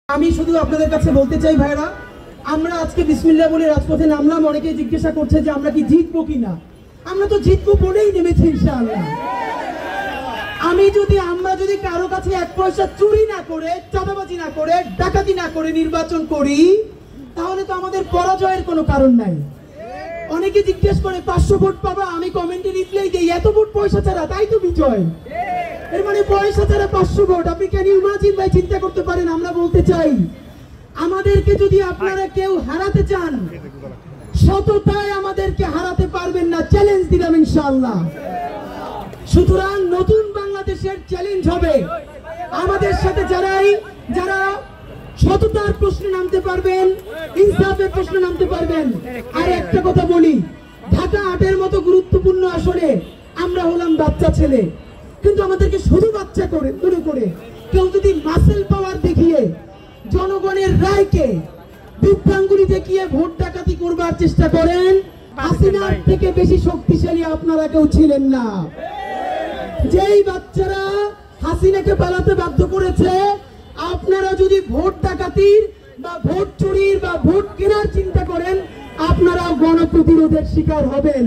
আমি শুধু আপনাদের কাছে বলতে চাই ভাইরা, আমরা আজকে বিসমিল্লাহ বলে রাজপথে নামলাম। অনেকে জিজ্ঞাসা করছে যে আমরা কি জিতবো কিনা। আমরা তো জিতবো বলেই নেমেছি ইনশাআল্লাহ। আমরা যদি কারো কাছে এক পয়সা চুরি না করে, চাঁদাবাজি না করে, ডাকাতি না করে নির্বাচন করি, তাহলে তো আমাদের পরাজয়ের কোনো কারণ নাই। অনেকে জিজ্ঞেস করে 500 ভোট পাবা, আমি কমেন্টে রিপ্লাই দেই এত ভোট পয়সা ছাড়া, তাই তো বিজয়। এর মানে পয়সা ছাড়া 500 ভোট। আপনি কেন ইমাজিন ভাই চিন্তা করতে পারেন। আমরা বলতে চাই, আমাদেরকে যদি আপনারা কেউ হারাতে চান, সততায় আমাদেরকে হারাতে পারবেন না। চ্যালেঞ্জ দিলাম ইনশাআল্লাহ। সুতরাং নতুন বাংলাদেশের চ্যালেঞ্জ হবে আমাদের সাথে যারা সততার প্রশ্নে নামতে পারবেন, ইনসাফের প্রশ্নে নামতে পারবেন। আর একটা কথা বলি, ঢাকা 8-এর মতো গুরুত্বপূর্ণ আসরে আমরা হলাম বাচ্চা ছেলে, কিন্তু আমাদেরকে শুধু বাচ্চা করে মনে করে কেউ যদি মাসেল পাওয়ার দেখিয়ে জনগণের রায়কে বৃদ্ধাঙ্গুলি দেখিয়ে ভোট ডাকাতি করবার চেষ্টা করেন, হাসিনার থেকে বেশি শক্তিশালী আপনারা কেউ ছিলেন না। যেই বাচ্চারা হাসিনাকে পালাতে বাধ্য করেছে, আপনারা যদি ভোট ডাকাতির বা ভোট চুরির বা ভোট কেনার চিন্তা করেন, আপনারা গণপ্রতিরোধের শিকার হবেন।